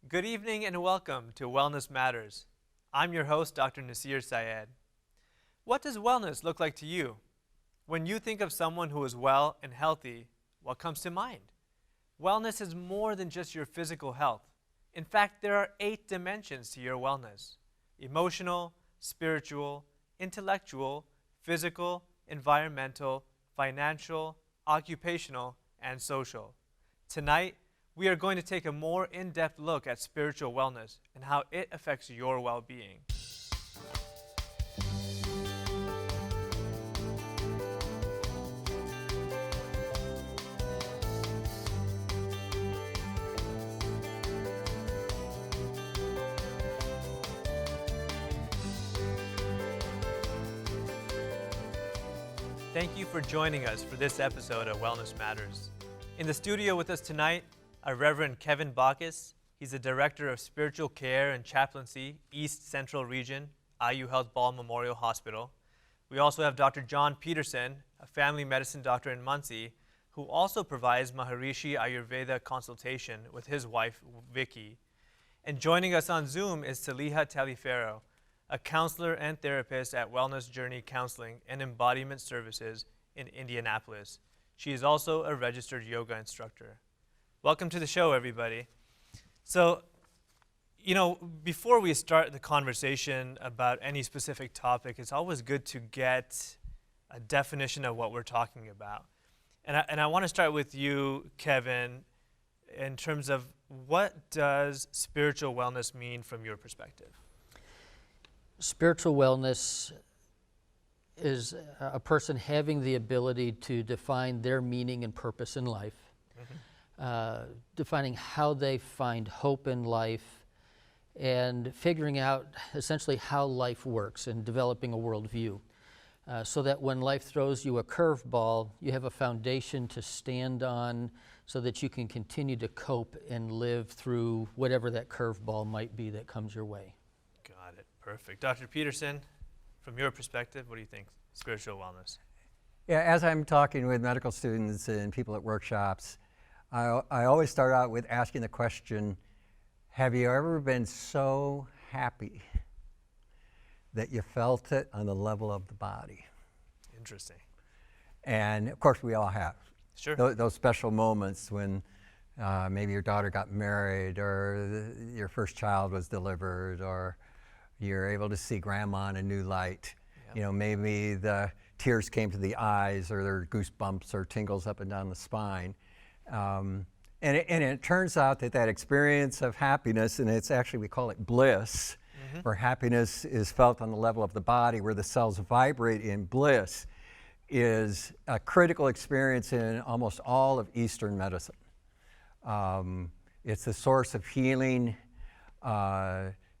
Good evening and welcome to Wellness Matters. I'm your host, Dr. Nasser Syed. What does wellness look like to you? When you think of someone who is well and healthy, what comes to mind? Wellness is more than just your physical health. In fact, there are 8 dimensions to your wellness: emotional, spiritual, intellectual, physical, environmental, financial, occupational, and social. Tonight, we are going to take a more in-depth look at spiritual wellness and how it affects your well-being. Thank you for joining us for this episode of Wellness Matters. In the studio with us tonight are Reverend Kevin Bacchus. He's the Director of Spiritual Care and Chaplaincy, East Central Region, IU Health Ball Memorial Hospital. We also have Dr. John Peterson, a family medicine doctor in Muncie, who also provides Maharishi Ayurveda consultation with his wife, Vicky. And joining us on Zoom is Saliha Taliferro, a counselor and therapist at Wellness Journey Counseling and Embodiment Services in Indianapolis. She is also a registered yoga instructor. Welcome to the show, everybody. So, before we start the conversation about any specific topic, it's always good to get a definition of what we're talking about. And I want to start with you, Kevin, in terms of what does spiritual wellness mean from your perspective? Spiritual wellness is a person having the ability to define their meaning and purpose in life, defining how they find hope in life, and figuring out essentially how life works and developing a worldview. So that when life throws you a curveball, you have a foundation to stand on so that you can continue to cope and live through whatever that curveball might be that comes your way. Got it. Perfect. Dr. Peterson, from your perspective, what do you think spiritual wellness? Yeah, as I'm talking with medical students and people at workshops, I always start out with asking the question, have you ever been so happy that you felt it on the level of the body? Interesting. And of course we all have. Sure. Those special moments when maybe your daughter got married, or your first child was delivered, or you're able to see grandma in a new light. Yep. Maybe the tears came to the eyes, or there are goosebumps or tingles up and down the spine. And it turns out that experience of happiness, and it's actually, we call it bliss, where happiness is felt on the level of the body, where the cells vibrate in bliss, is a critical experience in almost all of Eastern medicine. It's the source of healing.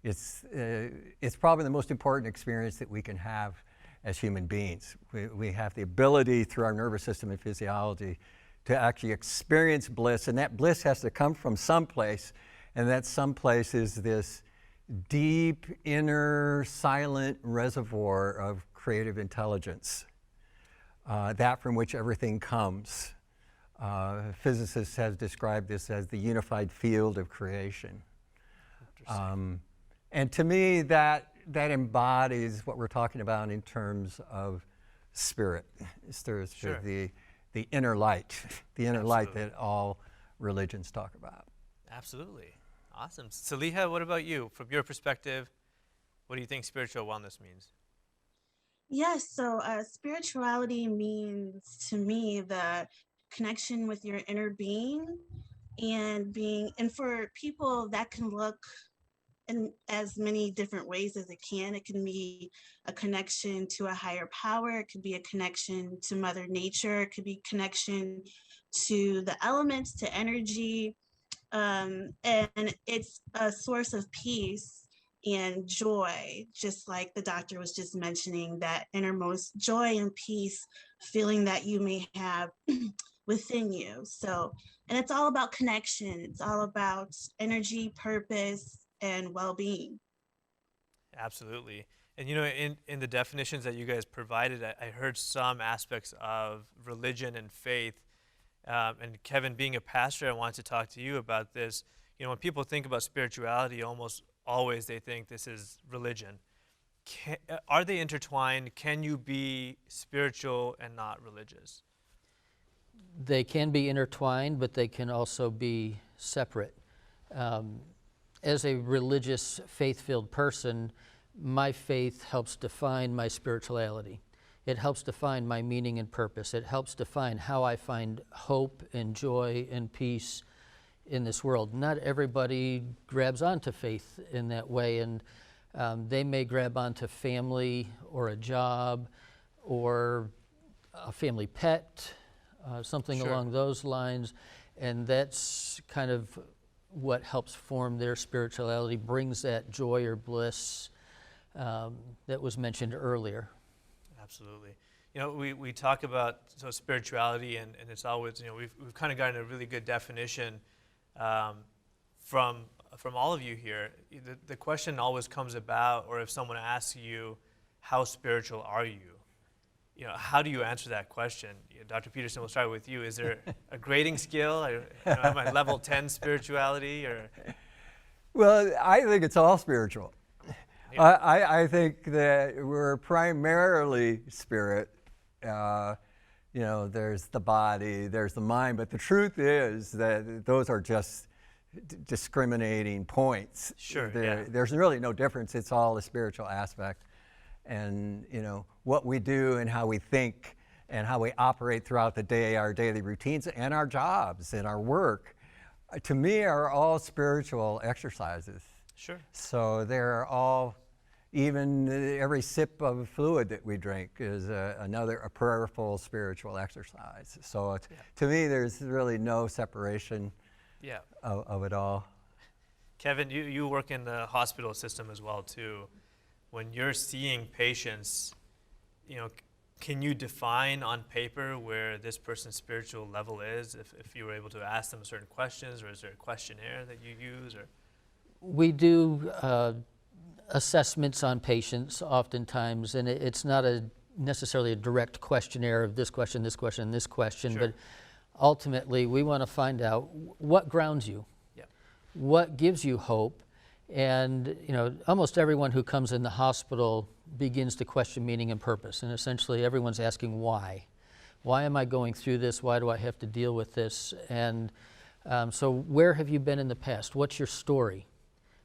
It's probably the most important experience that we can have as human beings. We have the ability through our nervous system and physiology to actually experience bliss, and that bliss has to come from someplace, and that someplace is this deep, inner, silent reservoir of creative intelligence, that from which everything comes. Physicists have described this as the unified field of creation. And to me, that embodies what we're talking about in terms of spirit. There's Sure. the inner light, the inner light that all religions talk about. Absolutely. Awesome. Saliha, what about you? From your perspective, what do you think spiritual wellness means? Yes, so spirituality means to me the connection with your inner being and for people that can look in as many different ways as it can. It can be a connection to a higher power. It could be a connection to Mother Nature. It could be connection to the elements, to energy. And it's a source of peace and joy, just like the doctor was just mentioning, that innermost joy and peace feeling that you may have within you. So, and it's all about connection. It's all about energy, purpose, and well-being. Absolutely. And in the definitions that you guys provided, I heard some aspects of religion and faith. And Kevin, being a pastor, I wanted to talk to you about this. when people think about spirituality, almost always they think this is religion. Are they intertwined? Can you be spiritual and not religious? They can be intertwined, but they can also be separate. As a religious, faith-filled person, my faith helps define my spirituality. It helps define my meaning and purpose. It helps define how I find hope and joy and peace in this world. Not everybody grabs onto faith in that way, and they may grab onto family or a job or a family pet, something Sure. along those lines, and that's kind of what helps form their spirituality, brings that joy or bliss that was mentioned earlier. Absolutely. We talk about spirituality, and it's always, we've kind of gotten a really good definition from all of you here. The question always comes about, or if someone asks you, how spiritual are you? How do you answer that question? Dr. Peterson, we'll start with you. Is there a grading scale? Am I level 10 spirituality, or? Well, I think it's all spiritual. Yeah. I think that we're primarily spirit. There's the body, there's the mind, but the truth is that those are just discriminating points. Sure. There's really no difference. It's all a spiritual aspect. And what we do and how we think and how we operate throughout the day, our daily routines and our jobs and our work, to me are all spiritual exercises. Sure. So they're all, even every sip of fluid that we drink is a prayerful spiritual exercise. So to me, there's really no separation of it all. Kevin, you work in the hospital system as well too. When you're seeing patients, can you define on paper where this person's spiritual level is if you were able to ask them certain questions, or is there a questionnaire that you use? Or We do assessments on patients oftentimes, and it's not necessarily a direct questionnaire of this question, this question, this question, Sure. but ultimately we want to find out what grounds you, what gives you hope. And almost everyone who comes in the hospital begins to question meaning and purpose, and essentially everyone's asking why. Why am I going through this? Why do I have to deal with this? And so where have you been in the past? What's your story?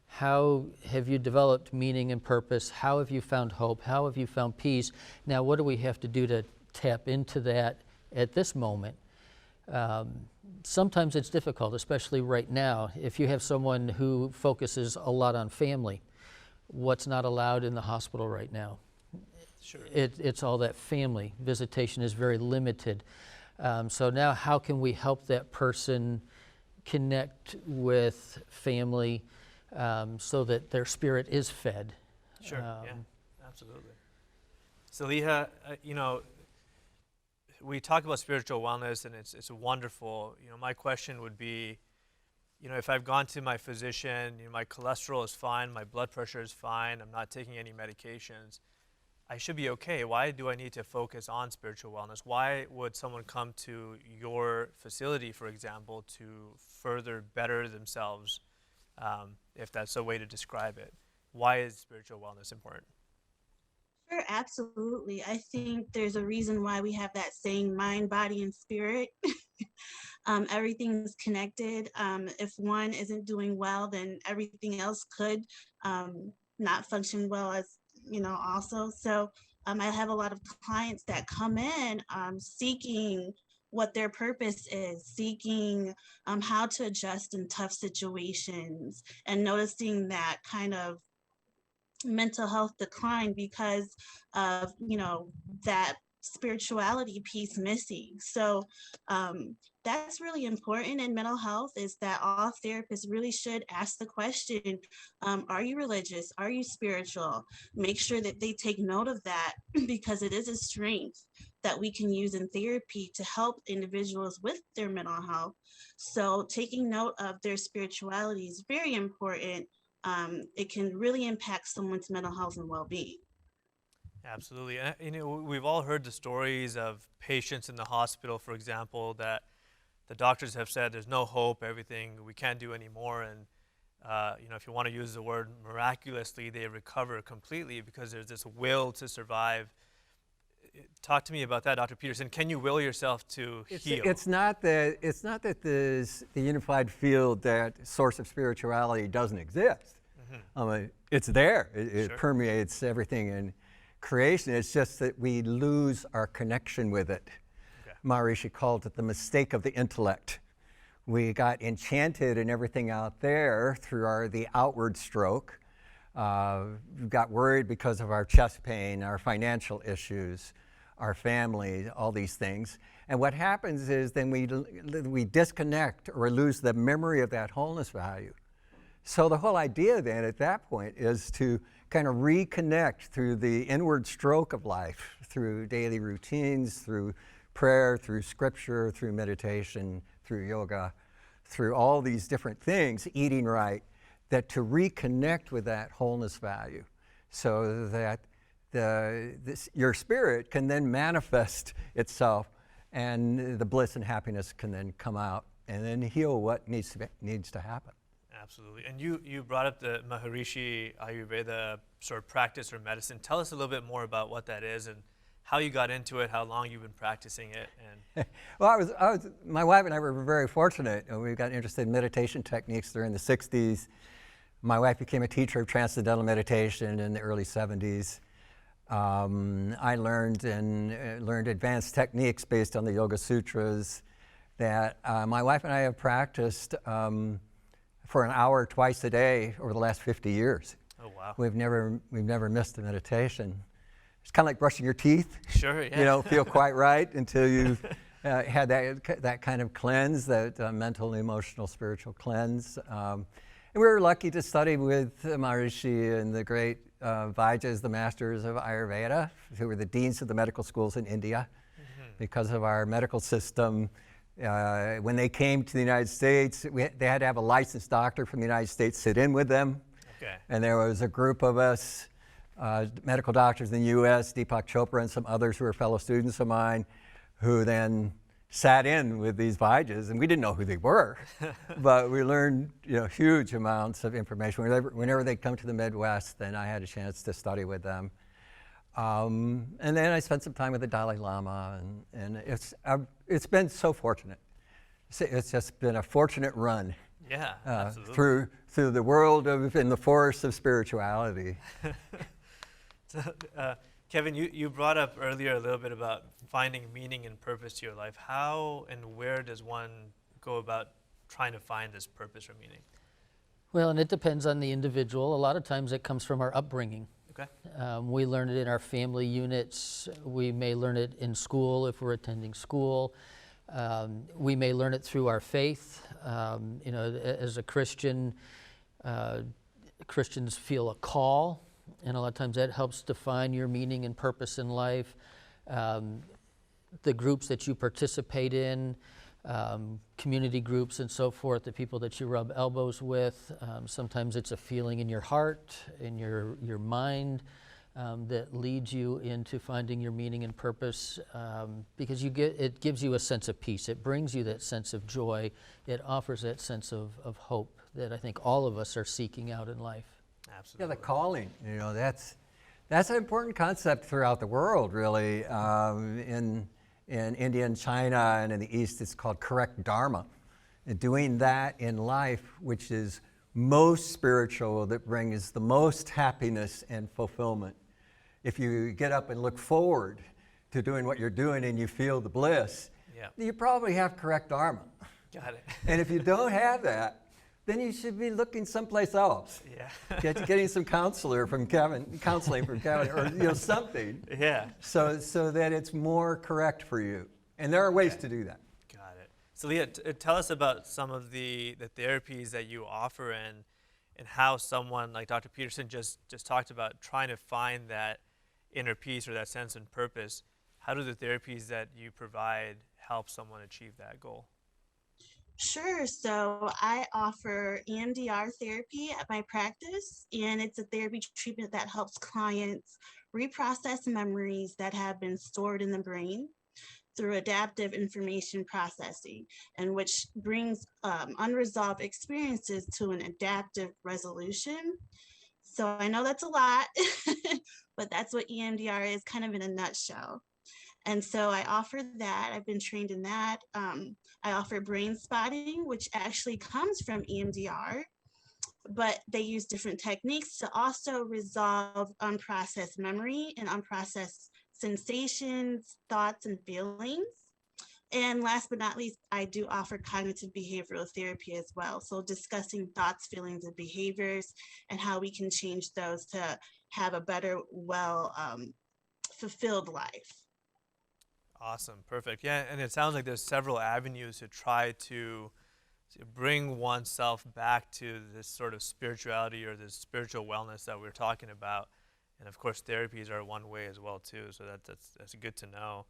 How have you developed meaning and purpose? How have you found hope? How have you found peace? Now, what do we have to do to tap into that at this moment? Sometimes it's difficult, especially right now. If you have someone who focuses a lot on family, what's not allowed in the hospital right now? Sure. It's all that family. Visitation is very limited. So now how can we help that person connect with family so that their spirit is fed? Sure, absolutely. Saliha, we talk about spiritual wellness, and it's wonderful. My question would be, if I've gone to my physician, my cholesterol is fine, my blood pressure is fine, I'm not taking any medications, I should be okay. Why do I need to focus on spiritual wellness? Why would someone come to your facility, for example, to further better themselves, if that's a way to describe it? Why is spiritual wellness important? Sure, absolutely. I think there's a reason why we have that saying, mind, body, and spirit. Everything's connected. If one isn't doing well, then everything else could not function well as, also. So I have a lot of clients that come in seeking what their purpose is, seeking how to adjust in tough situations, and noticing that kind of mental health decline because of that spirituality piece missing. So that's really important in mental health, is that all therapists really should ask the question, are you religious, are you spiritual? Make sure that they take note of that because it is a strength that we can use in therapy to help individuals with their mental health. So taking note of their spirituality is very important. It can really impact someone's mental health and well-being. Absolutely. And, we've all heard the stories of patients in the hospital, for example, that the doctors have said there's no hope, everything, we can't do anymore. And, if you want to use the word miraculously, they recover completely because there's this will to survive. Talk to me about that, Dr. Peterson. Can you will yourself to heal? It's not that the unified field, that source of spirituality, doesn't exist. It's there. It permeates everything in creation. It's just that we lose our connection with it. Okay. Maharishi called it the mistake of the intellect. We got enchanted in everything out there through the outward stroke. We got worried because of our chest pain, our financial issues, our family, all these things. And what happens is then we disconnect or lose the memory of that wholeness value. So the whole idea then at that point is to kind of reconnect through the inward stroke of life, through daily routines, through prayer, through scripture, through meditation, through yoga, through all these different things, eating right, that to reconnect with that wholeness value so that your spirit can then manifest itself and the bliss and happiness can then come out and then heal what needs to happen. Absolutely. And you brought up the Maharishi Ayurveda sort of practice or medicine. Tell us a little bit more about what that is and how you got into it, how long you've been practicing it. And well, my wife and I were very fortunate. We got interested in meditation techniques during the 60s. My wife became a teacher of transcendental meditation in the early 70s. I learned advanced techniques based on the Yoga Sutras that my wife and I have practiced for an hour twice a day over the last 50 years. Oh, wow. We've never missed a meditation. It's kind of like brushing your teeth. Sure, yeah. You don't feel quite right until you've had that kind of cleanse, that mental, emotional, spiritual cleanse. And we were lucky to study with Maharishi and the great Vaidya's, the masters of Ayurveda, who were the deans of the medical schools in India. Because of our medical system, when they came to the United States, they had to have a licensed doctor from the United States sit in with them. Okay. And there was a group of us, medical doctors in the U.S., Deepak Chopra and some others who were fellow students of mine, who then sat in with these Vaidyas, and we didn't know who they were, but we learned huge amounts of information. Whenever they'd come to the Midwest, then I had a chance to study with them. And then I spent some time with the Dalai Lama, and it's been so fortunate. It's just been a fortunate run. Yeah, absolutely. Through the world in the forest of spirituality. So, Kevin, you brought up earlier a little bit about finding meaning and purpose to your life. How and where does one go about trying to find this purpose or meaning? Well, and it depends on the individual. A lot of times it comes from our upbringing. Okay. We learn it in our family units. We may learn it in school if we're attending school. We may learn it through our faith. As a Christian, Christians feel a call, and a lot of times that helps define your meaning and purpose in life. The groups that you participate in, community groups and so forth, the people that you rub elbows with, sometimes it's a feeling in your heart, in your mind, that leads you into finding your meaning and purpose, because it gives you a sense of peace. It brings you that sense of joy. It offers that sense of hope that I think all of us are seeking out in life. Absolutely. Yeah, the calling, that's an important concept throughout the world, really. In India and China and in the East, it's called correct dharma. And doing that in life, which is most spiritual, that brings the most happiness and fulfillment. If you get up and look forward to doing what you're doing and you feel the bliss, you probably have correct dharma. Got it. And if you don't have that, then you should be looking someplace else. Yeah. Getting some counseling from Kevin, or something. Yeah. So that it's more correct for you. And there are ways to do that. Got it. So Leah, tell us about some of the therapies that you offer and how someone like Dr. Peterson just talked about trying to find that inner peace or that sense and purpose. How do the therapies that you provide help someone achieve that goal? Sure. So I offer EMDR therapy at my practice, and it's a therapy treatment that helps clients reprocess memories that have been stored in the brain. through adaptive information processing, and which brings unresolved experiences to an adaptive resolution. So I know that's a lot, but that's what EMDR is kind of in a nutshell. And so I offer that. I've been trained in that. I offer brain spotting, which actually comes from EMDR, but they use different techniques to also resolve unprocessed memory and unprocessed sensations, thoughts, and feelings. And last but not least, I do offer cognitive behavioral therapy as well. So discussing thoughts, feelings, and behaviors and how we can change those to have a better, fulfilled life. Awesome, perfect. Yeah, and it sounds like there's several avenues to try to bring oneself back to this sort of spirituality or this spiritual wellness that we're talking about. And of course, therapies are one way as well too. So that's good to know.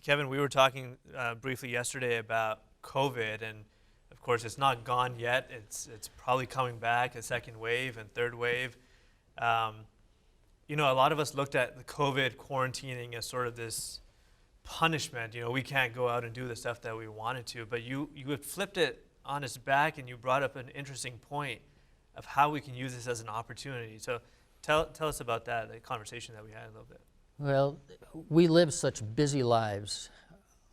Kevin, we were talking briefly yesterday about COVID, and of course, it's not gone yet. It's probably coming back, a second wave and third wave. You know, a lot of us looked at the COVID quarantining as sort of this punishment. You know, we can't go out and do the stuff that we wanted to, but you had flipped it on its back, and you brought up an interesting point of how we can use this as an opportunity. So tell us about that, the conversation that we had a little bit. Well, we live such busy lives,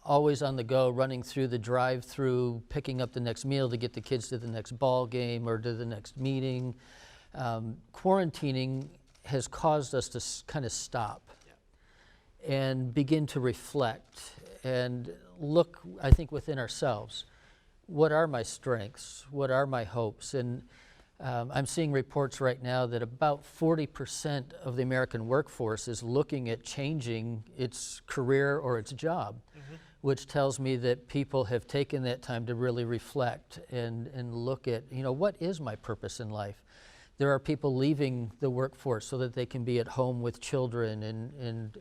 always on the go, running through the drive-through, picking up the next meal to get the kids to the next ball game or to the next meeting. Quarantining has caused us to kind of stop and begin to reflect and look, I think, within ourselves. What are my strengths? What are my hopes? And I'm seeing reports right now that about 40% of the American workforce is looking at changing its career or its job, which tells me that people have taken that time to really reflect and look at, you know, what is my purpose in life? There are people leaving the workforce so that they can be at home with children and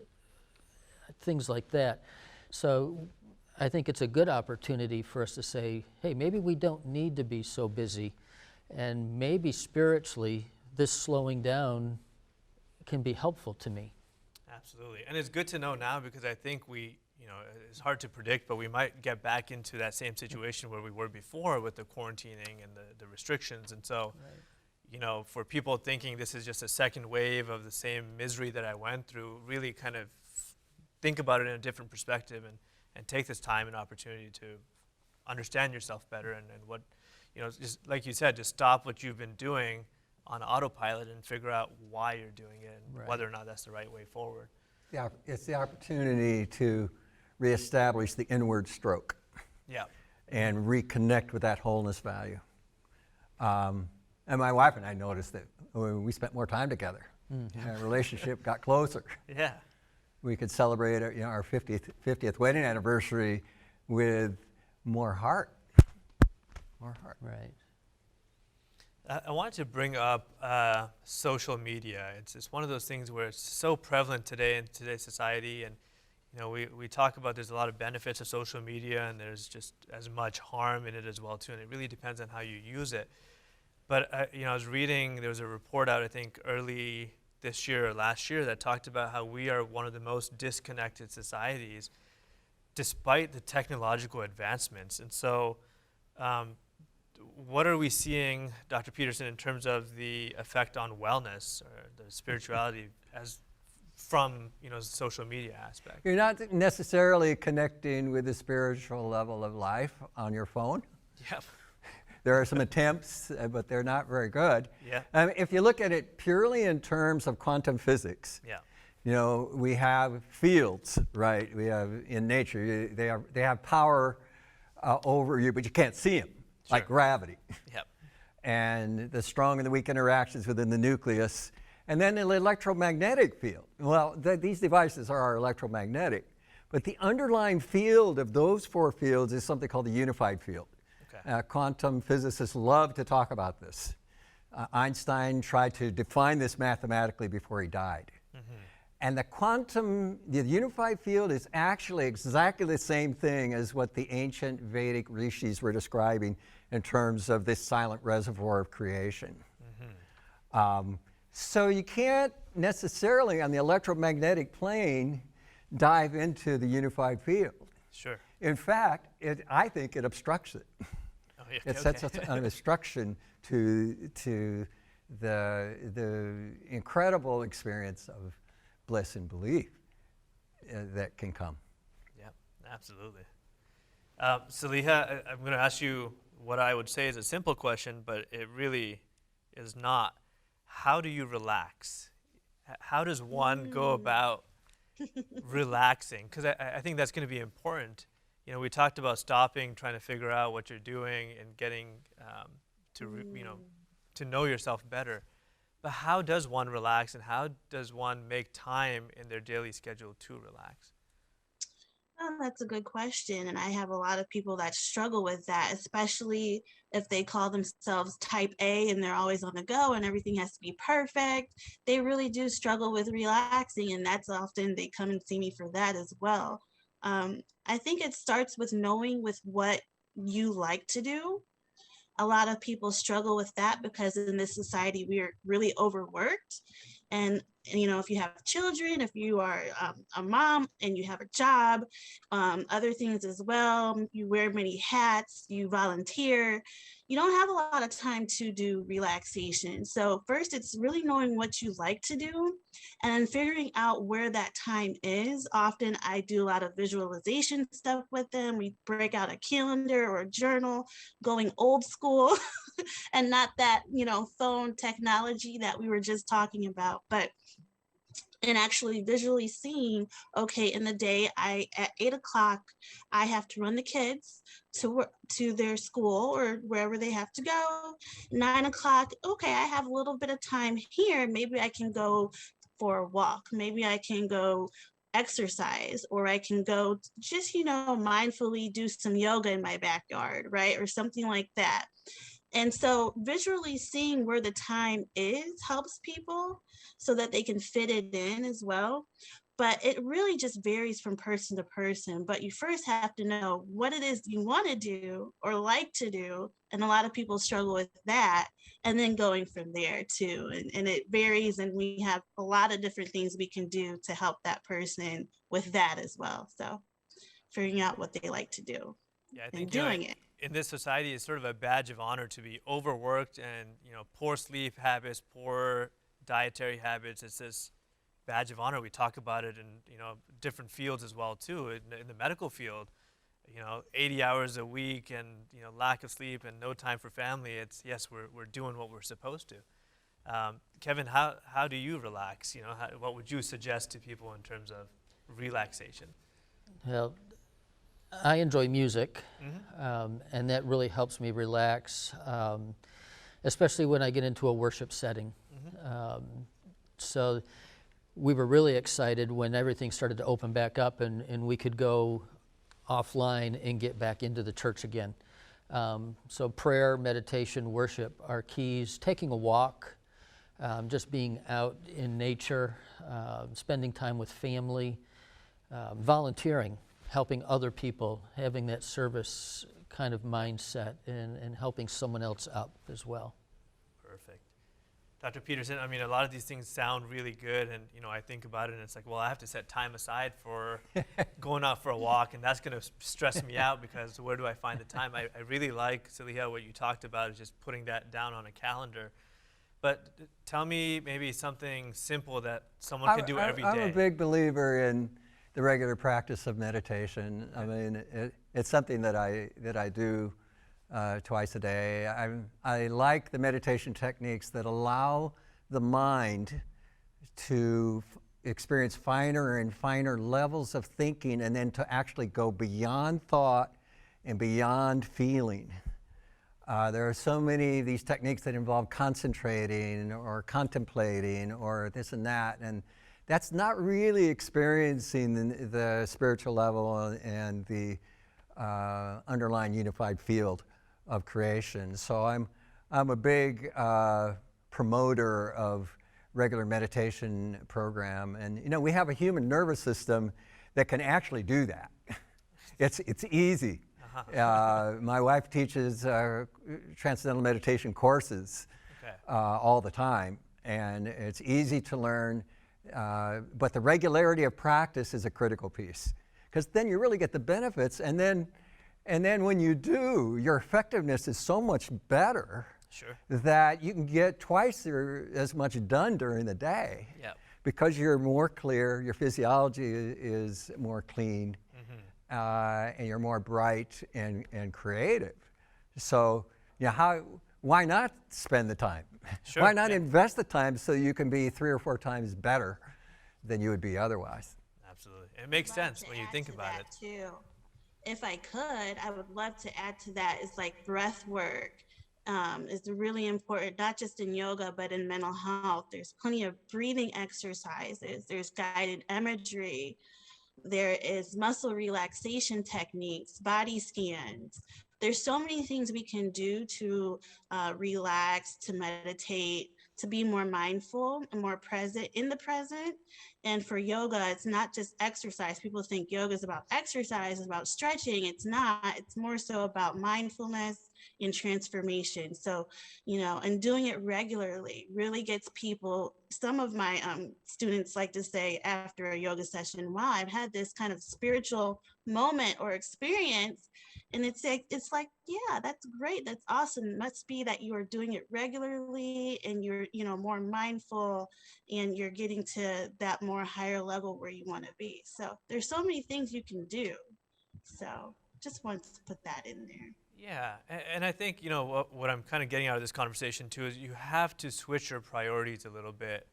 things like that. So I think it's a good opportunity for us to say, hey, maybe we don't need to be so busy, and maybe spiritually this slowing down can be helpful to me. Absolutely. And it's good to know now, because I think you know, it's hard to predict, but we might get back into that same situation where we were before with the quarantining and the restrictions. And so, you know, for people thinking this is just a second wave of the same misery that I went through, really kind of think about it in a different perspective and take this time and opportunity to understand yourself better and what, you know, just like you said, just stop what you've been doing on autopilot and figure out why you're doing it and whether or not that's the right way forward. Yeah, it's the opportunity to reestablish the inward stroke. Yeah. And reconnect with that wholeness value. And my wife and I noticed that when we spent more time together. Our relationship got closer. Yeah. We could celebrate our, you know, our 50th wedding anniversary with more heart. More heart. Right. I wanted to bring up social media. It's one of those things where it's so prevalent today in today's society, and you know, we talk about there's a lot of benefits of social media, and there's just as much harm in it as well too, and it really depends on how you use it. But you know, I was reading, there was a report out, I think early this year or last year, that talked about how we are one of the most disconnected societies despite the technological advancements. And so what are we seeing, Dr. Peterson, in terms of the effect on wellness or the spirituality as from, you know, the social media aspect? You're not necessarily connecting with the spiritual level of life on your phone. Yep. There are some attempts, but they're not very good. Yeah. If you look at it purely in terms of quantum physics, Yeah. you know, we have fields, right? We have in nature, they have power over you, but you can't see them, like gravity. Yep. And the strong and the weak interactions within the nucleus. And then the electromagnetic field. Well, these devices are electromagnetic, but the underlying field of those four fields is something called the unified field. Okay. Quantum physicists love to talk about this. Einstein tried to define this mathematically before he died. And the unified field is actually exactly the same thing as what the ancient Vedic rishis were describing in terms of this silent reservoir of creation. So you can't necessarily, on the electromagnetic plane, dive into the unified field. Sure. In fact, I think it obstructs it. Oh, yeah, It sets us an obstruction to the incredible experience of bliss and belief that can come. Yeah, absolutely. Saliha, I'm going to ask you what I would say is a simple question, but it really is not. How do you relax? How does one go about relaxing? Because I think that's going to be important. You know, we talked about stopping, trying to figure out what you're doing, and getting to know yourself better. But how does one relax, and how does one make time in their daily schedule to relax? Oh, that's a good question. And I have a lot of people that struggle with that, especially if they call themselves type A and they're always on the go and everything has to be perfect. They really do struggle with relaxing. And that's often they come and see me for that as well. I think it starts with knowing with what you like to do. A lot of people struggle with that because in this society we are really overworked, and you know, if you have children, if you are a mom and you have a job, other things as well, you wear many hats, you volunteer, you don't have a lot of time to do relaxation. So first it's really knowing what you like to do and then figuring out where that time is. Often I do a lot of visualization stuff with them. We break out a calendar or a journal, going old school and not that, you know, phone technology that we were just talking about, but and actually visually seeing, okay, in the day, at 8 o'clock, I have to run the kids to their school or wherever they have to go. 9 o'clock, okay, I have a little bit of time here. Maybe I can go for a walk. Maybe I can go exercise, or I can go just, you know, mindfully do some yoga in my backyard, right? Or something like that. And so visually seeing where the time is helps people so that they can fit it in as well. But it really just varies from person to person. But you first have to know what it is you want to do or like to do. And a lot of people struggle with that. And then going from there too. And it varies. And we have a lot of different things we can do to help that person with that as well. So figuring out what they like to do Yeah, I and think doing it. in this society, it's sort of a badge of honor to be overworked and poor sleep habits, poor dietary habits. It's this badge of honor. We talk about it in different fields as well too. In the medical field, 80 hours a week and lack of sleep and no time for family. It's yes, we're doing what we're supposed to. Kevin, how do you relax? What would you suggest to people in terms of relaxation? Well, I enjoy music, and that really helps me relax, especially when I get into a worship setting. So we were really excited when everything started to open back up and we could go offline and get back into the church again. So prayer, meditation, worship are keys. Taking a walk, just being out in nature, spending time with family, volunteering, helping other people, having that service kind of mindset and helping someone else up as well. Perfect. Dr. Peterson, I mean, a lot of these things sound really good, and I think about it and it's like, well, I have to set time aside for going out for a walk, and that's going to stress me out because where do I find the time? I really like, Saliha, what you talked about is just putting that down on a calendar. But tell me maybe something simple that someone can do every day. I'm a big believer in the regular practice of meditation. I mean, it's something that I do twice a day. I like the meditation techniques that allow the mind to experience finer and finer levels of thinking and then to actually go beyond thought and beyond feeling. There are so many of these techniques that involve concentrating or contemplating or this and that, and that's not really experiencing the spiritual level and the underlying unified field of creation. So I'm a big promoter of regular meditation program, and we have a human nervous system that can actually do that. It's easy. My wife teaches transcendental meditation courses all the time, and it's easy to learn. But the regularity of practice is a critical piece, because then you really get the benefits, and then when you do, your effectiveness is so much better. Sure. That you can get twice as much done during the day. Yep. Because you're more clear, your physiology is more clean, and you're more bright and creative. So, why not spend the time? Sure, Why not invest the time so you can be 3 or 4 times better than you would be otherwise? Absolutely. It makes sense when you think about it. Too. If I could, I would love to add to that is like breath work. Is really important, not just in yoga, but in mental health. There's plenty of breathing exercises. There's guided imagery. There is muscle relaxation techniques, body scans. There's so many things we can do to relax, to meditate, to be more mindful and more present in the present. And for yoga, it's not just exercise. People think yoga is about exercise, it's about stretching. It's not. It's more so about mindfulness and transformation. So, and doing it regularly really gets people. Some of my students like to say after a yoga session, wow, I've had this kind of spiritual moment or experience. And it's like, yeah, that's great. That's awesome. It must be that you are doing it regularly and you're, more mindful and you're getting to that more higher level where you want to be. So there's so many things you can do. So just wanted to put that in there. Yeah, and I think, what I'm kind of getting out of this conversation too is you have to switch your priorities a little bit.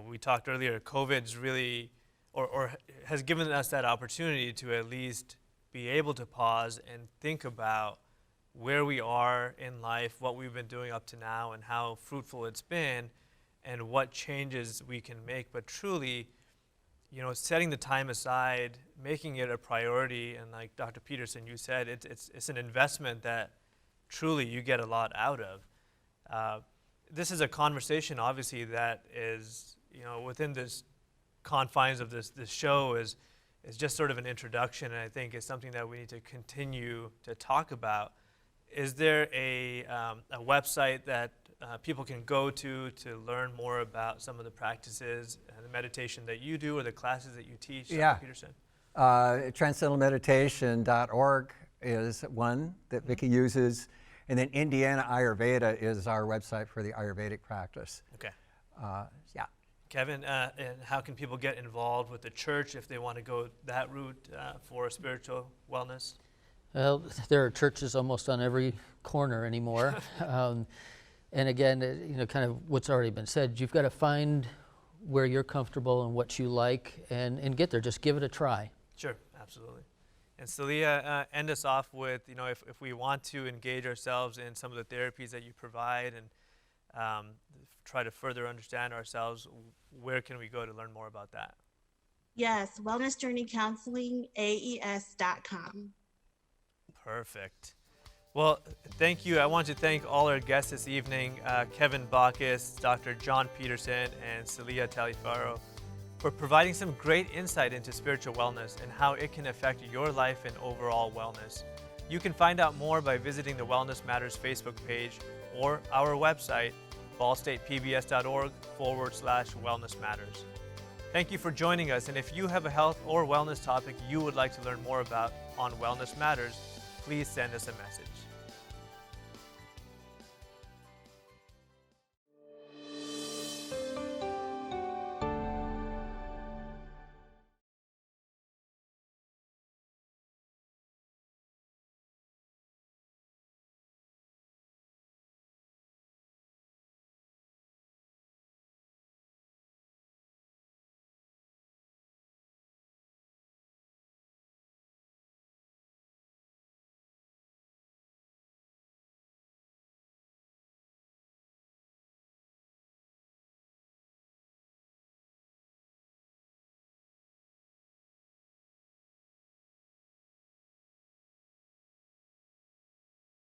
We talked earlier, COVID's really, or has given us that opportunity to at least be able to pause and think about where we are in life, what we've been doing up to now, and how fruitful it's been, and what changes we can make. But truly, setting the time aside, making it a priority, and like Dr. Peterson, you said, it's an investment that truly you get a lot out of. This is a conversation, obviously, that is, within this confines of this show is just sort of an introduction, and I think it's something that we need to continue to talk about. Is there a website that people can go to learn more about some of the practices and the meditation that you do or the classes that you teach, Dr. Peterson? Transcendentalmeditation.org is one that Vicki uses, and then Indiana Ayurveda is our website for the Ayurvedic practice. Okay. Yeah. Kevin, and how can people get involved with the church if they want to go that route for spiritual wellness? Well, there are churches almost on every corner anymore. And again, kind of what's already been said, you've got to find where you're comfortable and what you like and get there. Just give it a try. Sure, absolutely. And Celia, end us off with, if we want to engage ourselves in some of the therapies that you provide and try to further understand ourselves, where can we go to learn more about that? Yes, Wellness Journey Counseling, AES.com. Perfect. Well, thank you. I want to thank all our guests this evening, Kevin Bacchus, Dr. John Peterson, and Celia Taliaferro, for providing some great insight into spiritual wellness and how it can affect your life and overall wellness. You can find out more by visiting the Wellness Matters Facebook page or our website, ballstatepbs.org/wellness matters. Thank you for joining us, and if you have a health or wellness topic you would like to learn more about on Wellness Matters, please send us a message.